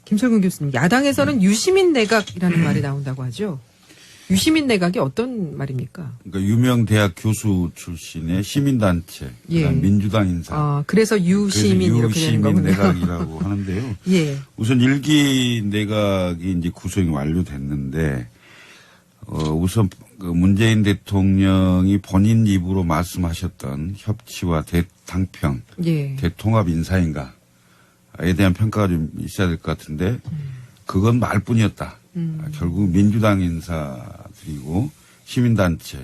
김철근 교수님, 야당에서는 유시민 내각이라는 말이 나온다고 하죠. 유시민 내각이 어떤 말입니까? 그러니까 유명 대학 교수 출신의 시민단체, 예. 민주당 인사. 그래서 유시민 이렇게 되는 거군요. 내각이라고 하는데요. 예. 우선 1기 내각이 이제 구성이 완료됐는데, 우선 그 문재인 대통령이 본인 입으로 말씀하셨던 협치와 대탕평, 예. 대통합 인사인가에 대한 평가가 좀 있어야 될 것 같은데, 그건 말뿐이었다. 결국 민주당 인사들이고 시민단체,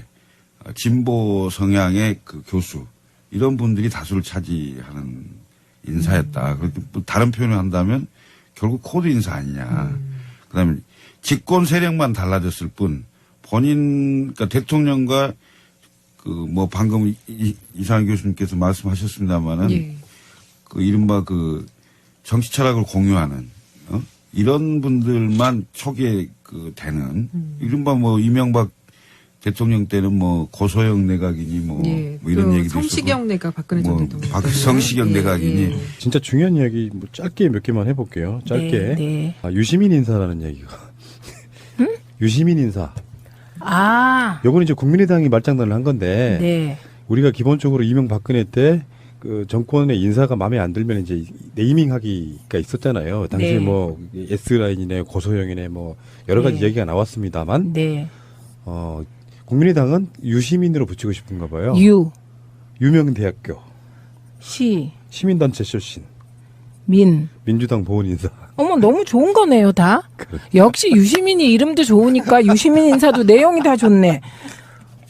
진보 성향의 그 교수 이런 분들이 다수를 차지하는 인사였다. 다른 표현을 한다면 결국 코드 인사 아니냐. 그다음에 집권 세력만 달라졌을 뿐 본인 그러니까 대통령과 그 뭐 방금 이상한 교수님께서 말씀하셨습니다마는 예. 그 이른바 그 정치 철학을 공유하는 이런 분들만 초기에 그 되는 이른바 뭐 이명박 대통령 때는 뭐 고소영 내각이니 뭐, 예. 뭐 이런 얘기도 성시경 내각 박근혜 전 대통령. 성시경 내각이니 예. 진짜 중요한 이야기 뭐 짧게 몇 개만 해볼게요. 짧게. 네. 유시민 인사라는 얘기가. 유시민 인사. 요건 이제 국민의당이 말장난을 한 건데. 네. 우리가 기본적으로 이명박근혜 때 그 정권의 인사가 마음에 안 들면 이제 네이밍하기가 있었잖아요. 당시에 네. 뭐 S라인이네 고소영이네 뭐 여러 가지 네. 얘기가 나왔습니다만. 네. 국민의당은 유시민으로 붙이고 싶은가 봐요. 유명대학교. 시민단체 출신. 민주당 보훈 인사. 어머, 너무 좋은 거네요, 다. 역시 유시민이 이름도 좋으니까 유시민 인사도 내용이 다 좋네.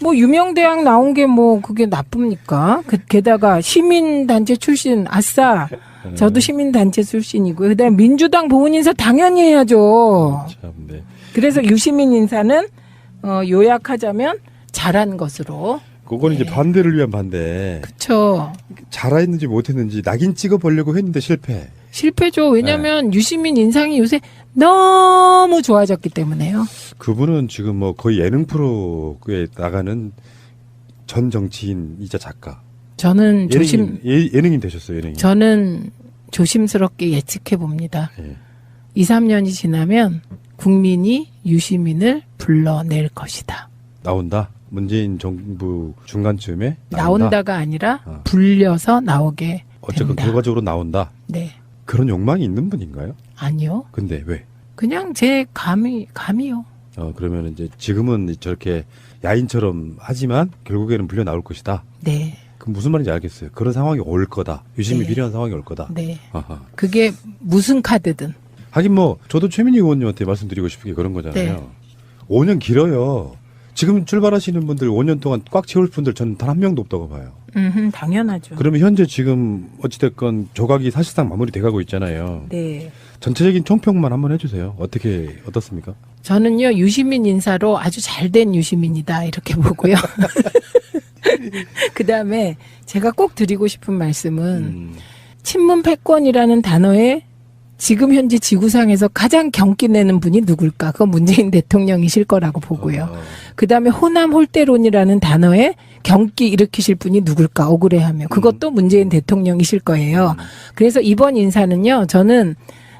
뭐 유명대학 나온 게 뭐 그게 나쁩니까? 게다가 시민단체 출신, 아싸. 저도 시민단체 출신이고요. 그다음에 민주당 보훈 인사 당연히 해야죠. 참, 네. 그래서 유시민 인사는 요약하자면 잘한 것으로. 그건 이제 반대를 위한 반대. 그렇죠. 잘했는지 못했는지 낙인 찍어보려고 했는데 실패. 실패죠. 왜냐하면 유시민 인상이 요새 너무 좋아졌기 때문에요. 그분은 지금 뭐 거의 예능 프로에 나가는 전 정치인이자 작가. 저는 예능인 되셨어요. 예능인. 저는 조심스럽게 예측해 봅니다. 예. 2, 3년이 지나면 국민이 유시민을 불러낼 것이다. 나온다. 문재인 정부 중간쯤에 나온다가 아니라 불려서 나오게 어쨌든 된다. 결과적으로 나온다. 네. 그런 욕망이 있는 분인가요? 아니요. 근데 왜? 그냥 제 감이요. 그러면 이제 지금은 저렇게 야인처럼 하지만 결국에는 불려 나올 것이다. 네. 그럼 무슨 말인지 알겠어요. 그런 상황이 올 거다. 유심히 네. 필요한 상황이 올 거다. 네. 아하. 그게 무슨 카드든. 하긴 뭐 저도 최민희 의원님한테 말씀드리고 싶은 게 그런 거잖아요. 네. 5년 길어요. 지금 출발하시는 분들 5년 동안 꽉 채울 분들 저는 단 한 명도 없다고 봐요. 당연하죠. 그러면 현재 지금 어찌됐건 조각이 사실상 마무리돼가고 있잖아요. 네. 전체적인 총평만 한번 해주세요. 어떻습니까? 저는요, 유시민 인사로 아주 잘된 유시민이다, 이렇게 보고요. 그 다음에 제가 꼭 드리고 싶은 말씀은, 친문 패권이라는 단어에 지금 현재 지구상에서 가장 경기 내는 분이 누굴까? 그건 문재인 대통령이실 거라고 보고요. 그 다음에 호남 홀대론이라는 단어에 경기 일으키실 분이 누굴까? 억울해하며. 그것도 문재인 대통령이실 거예요. 그래서 이번 인사는요, 저는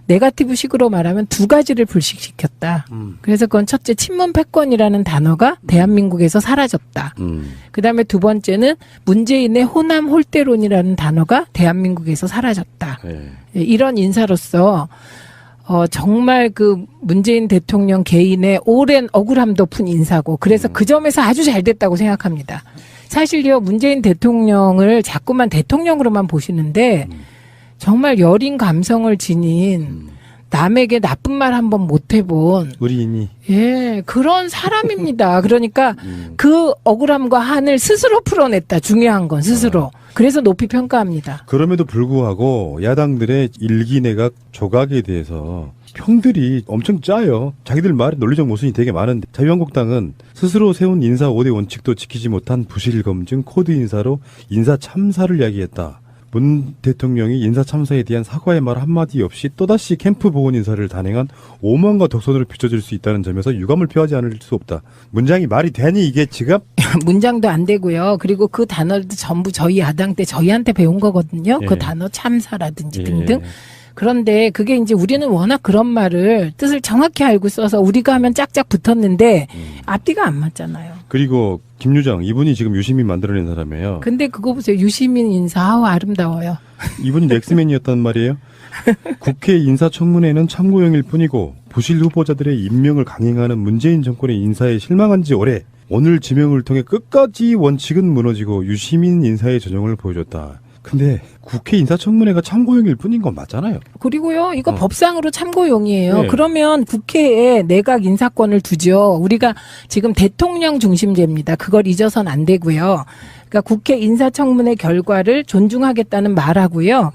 네거티브식으로 말하면 두 가지를 불식시켰다. 그래서 그건 첫째, 친문 패권이라는 단어가 대한민국에서 사라졌다. 그 다음에 두 번째는 문재인의 호남 홀대론이라는 단어가 대한민국에서 사라졌다. 네. 이런 인사로서 정말 그 문재인 대통령 개인의 오랜 억울함도 푼 인사고, 그래서 그 점에서 아주 잘 됐다고 생각합니다. 사실요, 문재인 대통령을 자꾸만 대통령으로만 보시는데 정말 여린 감성을 지닌, 남에게 나쁜 말 한번 못 해본 의리인이. 예, 그런 사람입니다. 그러니까 그 억울함과 한을 스스로 풀어냈다. 중요한 건 스스로. 그래서 높이 평가합니다. 그럼에도 불구하고 야당들의 일기 내각 조각에 대해서 평들이 엄청 짜요. 자기들 말에 논리적 모순이 되게 많은데, 자유한국당은 스스로 세운 인사 5대 원칙도 지키지 못한 부실 검증 코드 인사로 인사 참사를 이야기했다. 문 대통령이 인사 참사에 대한 사과의 말 한마디 없이 또다시 캠프 보건 인사를 단행한 오만과 독선으로 비춰질 수 있다는 점에서 유감을 표하지 않을 수 없다. 문장이 말이 되니 이게 지금? 문장도 안 되고요. 그리고 그 단어도 전부 저희 야당 때 저희한테 배운 거거든요. 예. 그 단어 참사라든지 예. 등등. 그런데 그게 이제 우리는 워낙 그런 말을 뜻을 정확히 알고 써서 우리가 하면 짝짝 붙었는데 앞뒤가 안 맞잖아요. 그리고 김유정 이분이 지금 유시민 만들어낸 사람이에요. 근데 그거 보세요. 유시민 인사 아우 아름다워요. 이분이 넥스맨이었단 말이에요. 국회 인사청문회는 참고용일 뿐이고 부실 후보자들의 임명을 강행하는 문재인 정권의 인사에 실망한 지 오래. 오늘 지명을 통해 끝까지 원칙은 무너지고 유시민 인사의 전형을 보여줬다. 근데 국회 인사청문회가 참고용일 뿐인 건 맞잖아요. 그리고요, 이거 법상으로 참고용이에요. 네. 그러면 국회에 내각 인사권을 두죠. 우리가 지금 대통령 중심제입니다. 그걸 잊어서는 안 되고요. 그러니까 국회 인사청문회 결과를 존중하겠다는 말하고요.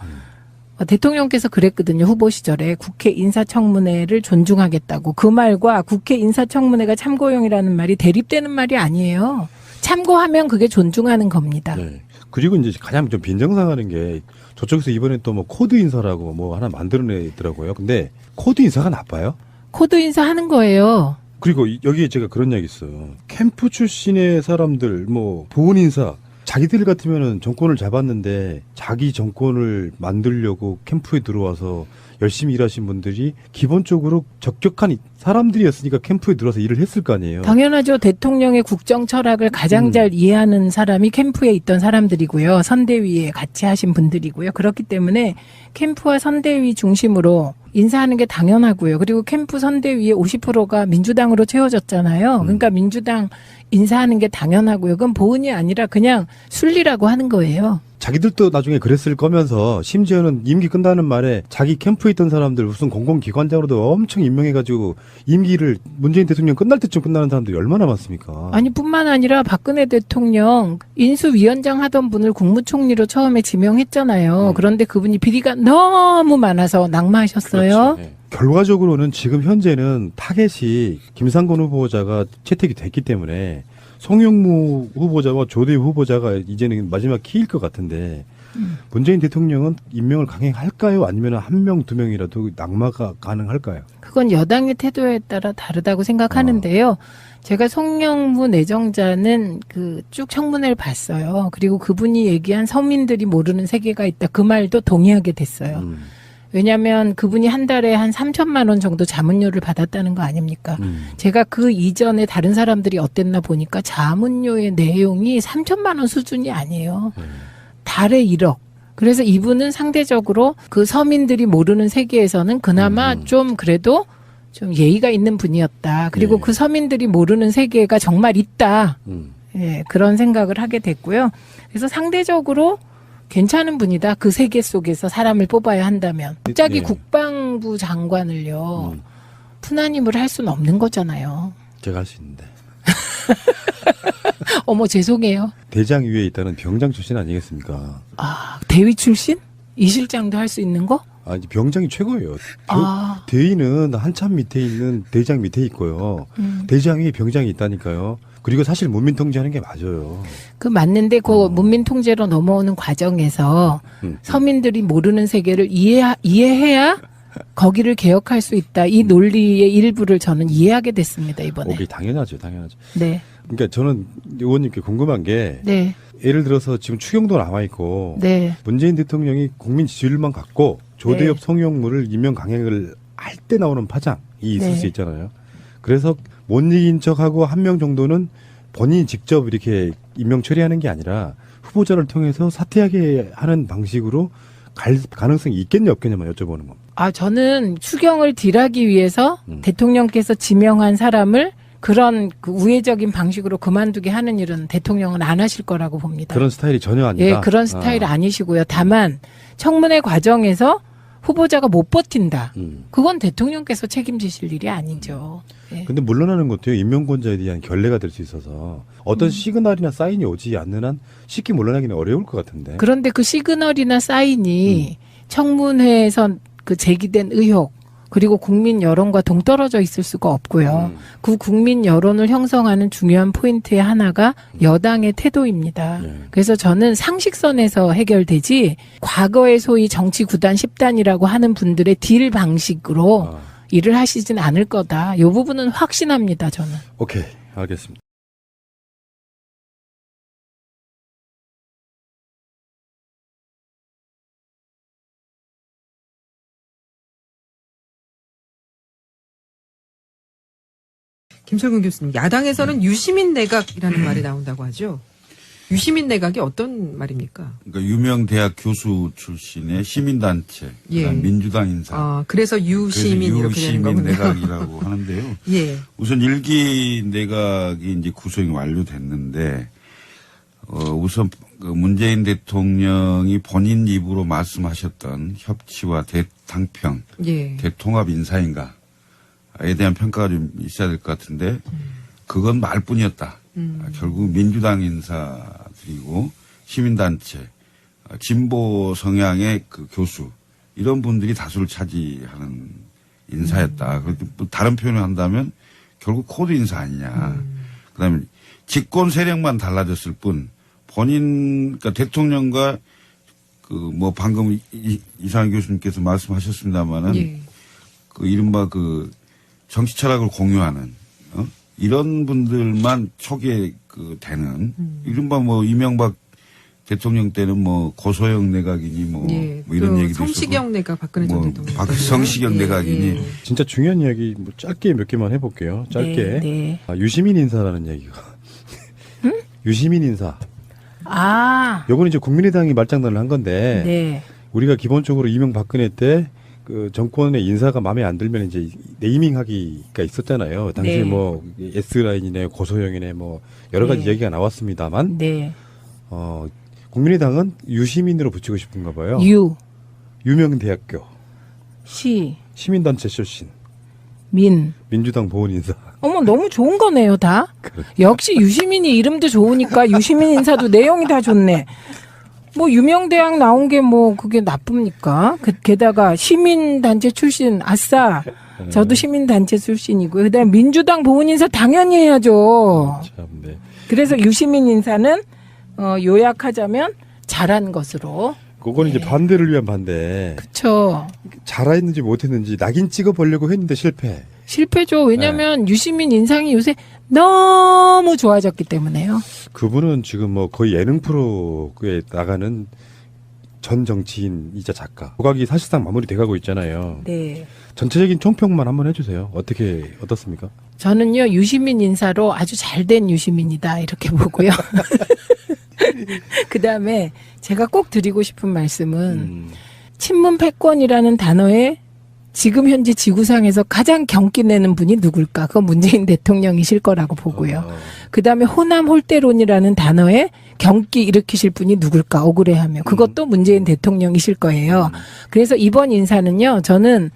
대통령께서 그랬거든요. 후보 시절에 국회 인사청문회를 존중하겠다고. 그 말과 국회 인사청문회가 참고용이라는 말이 대립되는 말이 아니에요. 참고하면 그게 존중하는 겁니다. 네. 그리고 이제 가장 좀 빈정상하는 게 저쪽에서 이번에 또 뭐 코드 인사라고 뭐 하나 만들어내더라고요. 근데 코드 인사가 나빠요? 코드 인사하는 거예요. 그리고 여기에 제가 그런 이야기 있어요. 캠프 출신의 사람들, 뭐 보훈 인사, 자기들 같으면은 정권을 잡았는데 자기 정권을 만들려고 캠프에 들어와서 열심히 일하신 분들이 기본적으로 적격한 사람들이었으니까 캠프에 들어와서 일을 했을 거 아니에요. 당연하죠. 대통령의 국정 철학을 가장 잘 이해하는 사람이 캠프에 있던 사람들이고요. 선대위에 같이 하신 분들이고요. 그렇기 때문에 캠프와 선대위 중심으로 인사하는 게 당연하고요. 그리고 캠프 선대위의 50%가 민주당으로 채워졌잖아요. 그러니까 민주당 인사하는 게 당연하고요. 그건 보은이 아니라 그냥 순리라고 하는 거예요. 자기들도 나중에 그랬을 거면서 심지어는 임기 끝나는 말에 자기 캠프에 있던 사람들 무슨 공공기관장으로도 엄청 임명해가지고 임기를 문재인 대통령 끝날 때쯤 끝나는 사람들이 얼마나 많습니까? 아니 뿐만 아니라 박근혜 대통령 인수위원장 하던 분을 국무총리로 처음에 지명했잖아요. 그런데 그분이 비리가 너무 많아서 낙마하셨어요. 그렇죠. 네. 결과적으로는 지금 현재는 타겟이 김상곤 후보자가 채택이 됐기 때문에 송영무 후보자와 조대우 후보자가 이제는 마지막 키일 것 같은데 문재인 대통령은 임명을 강행할까요? 아니면 한 명, 두 명이라도 낙마가 가능할까요? 그건 여당의 태도에 따라 다르다고 생각하는데요. 제가 송영무 내정자는 그 쭉 청문회를 봤어요. 그리고 그분이 얘기한 서민들이 모르는 세계가 있다. 그 말도 동의하게 됐어요. 왜냐하면 그분이 한 달에 한 3천만 원 정도 자문료를 받았다는 거 아닙니까? 제가 그 이전에 다른 사람들이 어땠나 보니까 자문료의 내용이 3천만 원 수준이 아니에요. 달에 1억. 그래서 이분은 상대적으로 그 서민들이 모르는 세계에서는 그나마 좀 그래도 좀 예의가 있는 분이었다. 그리고 네. 그 서민들이 모르는 세계가 정말 있다. 예, 그런 생각을 하게 됐고요. 그래서 상대적으로 괜찮은 분이다. 그 세계 속에서 사람을 뽑아야 한다면. 갑자기 네. 국방부 장관을요. 푸나님을 할 수는 없는 거잖아요. 제가 할 수 있는데. 어머 죄송해요. 대장 위에 있다는 병장 출신 아니겠습니까? 아 대위 출신? 이 실장도 할 수 있는 거? 아, 이제 병장이 최고예요. 아. 대위는 한참 밑에 있는 대장 밑에 있고요. 대장이 병장이 있다니까요. 그리고 사실 문민 통제하는 게 맞아요. 그 맞는데 그 문민 통제로 넘어오는 과정에서 서민들이 모르는 세계를 이해해야 거기를 개혁할 수 있다. 이 논리의 일부를 저는 이해하게 됐습니다, 이번에. 오케이, 당연하죠, 당연하죠. 네. 그러니까 저는 의원님께 궁금한 게 네. 예를 들어서 지금 추경도 남아 있고 네. 문재인 대통령이 국민 지지율만 갖고 조대엽 네. 송영무를 임명 강행을 할 때 나오는 파장이 있을 네. 수 있잖아요. 그래서 못 이긴 척하고 한 명 정도는 본인이 직접 이렇게 임명 처리하는 게 아니라 후보자를 통해서 사퇴하게 하는 방식으로 갈 가능성이 있겠냐 없겠냐만 여쭤보는 겁니다. 아, 저는 추경을 딜하기 위해서 대통령께서 지명한 사람을 그런 그 우회적인 방식으로 그만두게 하는 일은 대통령은 안 하실 거라고 봅니다. 그런 스타일이 전혀 아니다. 예, 그런 스타일 아니시고요. 다만 청문회 과정에서 후보자가 못 버틴다. 그건 대통령께서 책임지실 일이 아니죠. 예. 근데 물러나는 것도요, 임명권자에 대한 결례가 될 수 있어서 어떤 시그널이나 사인이 오지 않는 한 쉽게 물러나기는 어려울 것 같은데. 그런데 그 시그널이나 사인이 청문회에서 그 제기된 의혹 그리고 국민 여론과 동떨어져 있을 수가 없고요. 그 국민 여론을 형성하는 중요한 포인트의 하나가 여당의 태도입니다. 그래서 저는 상식선에서 해결되지 과거의 소위 정치 9단 10단이라고 하는 분들의 딜 방식으로 일을 하시진 않을 거다. 이 부분은 확신합니다, 저는. 오케이, 알겠습니다. 김철근 교수님, 야당에서는 유시민 내각이라는 말이 나온다고 하죠. 유시민 내각이 어떤 말입니까? 그러니까 유명 대학 교수 출신의 시민단체, 예. 그다음 민주당 인사. 그래서 유시민 이렇게 되는 유시민 거군요. 내각이라고 하는데요. 예. 우선 1기 내각이 이제 구성이 완료됐는데, 우선 그 문재인 대통령이 본인 입으로 말씀하셨던 협치와 대탕평, 예. 대통합 인사인가에 대한 평가가 좀 있어야 될 것 같은데, 그건 말뿐이었다. 결국 민주당 인사들이고 시민단체, 진보 성향의 그 교수 이런 분들이 다수를 차지하는 인사였다. 그렇게 다른 표현을 한다면 결국 코드 인사 아니냐. 그다음에 집권 세력만 달라졌을 뿐 본인 그러니까 대통령과 그 뭐 방금 이상희 교수님께서 말씀하셨습니다마는 예. 그 이른바 그 정치 철학을 공유하는 이런 분들만 초기에 그 되는 이른바 뭐 이명박 대통령 때는 뭐 고소영 내각이니 뭐, 예. 뭐 이런 또 얘기도 성시경 내각 박근혜 전 뭐 대통령 성시경 때는. 내각이니 예. 진짜 중요한 이야기 뭐 짧게 몇 개만 해볼게요. 짧게. 네, 네. 유시민 인사라는 얘기가. 유시민 인사. 아, 요거는 이제 국민의당이 말장난을 한 건데 네. 우리가 기본적으로 이명박근혜 때 그 정권의 인사가 마음에 안 들면 이제 네이밍하기가 있었잖아요. 당시에 네. 뭐 S라인이네 고소영이네 뭐 여러 가지 네. 얘기가 나왔습니다만 네. 국민의당은 유시민으로 붙이고 싶은가 봐요. 유명대학교 시, 시민단체 출신 민. 민주당 보훈 인사. 어머, 너무 좋은 거네요, 다. 역시 유시민이 이름도 좋으니까 유시민 인사도 내용이 다 좋네. 뭐 유명대학 나온 게 뭐 그게 나쁩니까? 게다가 시민단체 출신, 아싸. 저도 시민단체 출신이고요. 그다음에 민주당 보훈 인사 당연히 해야죠. 참, 네. 그래서 유시민 인사는 요약하자면 잘한 것으로. 그거는 이제 반대를 위한 반대. 그렇죠. 잘했는지 못했는지 낙인 찍어보려고 했는데 실패. 실패죠. 왜냐하면 유시민 인상이 요새 너무 좋아졌기 때문에요. 그분은 지금 뭐 거의 예능 프로에 나가는 전 정치인이자 작가. 조각이 사실상 마무리돼가고 있잖아요. 네. 전체적인 총평만 한번 해주세요. 어떻습니까? 저는요, 유시민 인사로 아주 잘된 유시민이다, 이렇게 보고요. 그 다음에 제가 꼭 드리고 싶은 말씀은 친문 패권이라는 단어에 지금 현재 지구상에서 가장 경기 내는 분이 누굴까? 그건 문재인 대통령이실 거라고 보고요. 그 다음에 호남 홀대론이라는 단어에 경기 일으키실 분이 누굴까? 억울해하며. 그것도 문재인 대통령이실 거예요. 그래서 이번 인사는요, 저는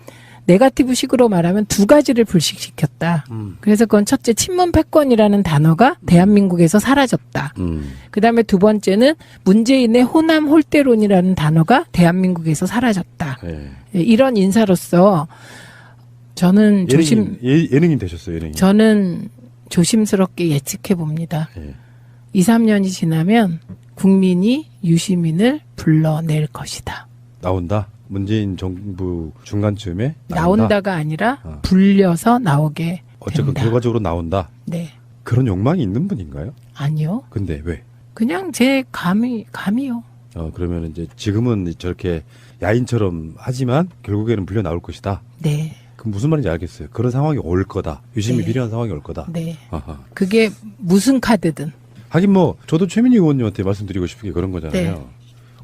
네거티브식으로 말하면 두 가지를 불식시켰다. 그래서 그건 첫째, 친문 패권이라는 단어가 대한민국에서 사라졌다. 그 다음에 두 번째는 문재인의 호남 홀대론이라는 단어가 대한민국에서 사라졌다. 네. 이런 인사로서 저는 예능인 되셨어요. 예능인. 저는 조심스럽게 예측해 봅니다. 네. 2, 3년이 지나면 국민이 유시민을 불러낼 것이다. 나온다. 문재인 정부 중간쯤에 나온다가 아니라 불려서 나오게 어쨌든 된다. 결과적으로 나온다. 네. 그런 욕망이 있는 분인가요? 아니요. 근데 왜? 그냥 제 감이요. 그러면 이제 지금은 저렇게 야인처럼 하지만 결국에는 불려 나올 것이다. 네. 그럼 무슨 말인지 알겠어요. 그런 상황이 올 거다. 유심히 네. 필요한 상황이 올 거다. 네. 아하. 그게 무슨 카드든. 하긴 뭐 저도 최민희 의원님한테 말씀드리고 싶은 게 그런 거잖아요. 네.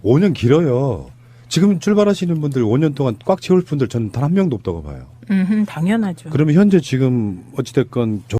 5년 길어요. 지금 출발하시는 분들 5년 동안 꽉 채울 분들 저는 단 한 명도 없다고 봐요. 당연하죠. 그러면 현재 지금 어찌됐건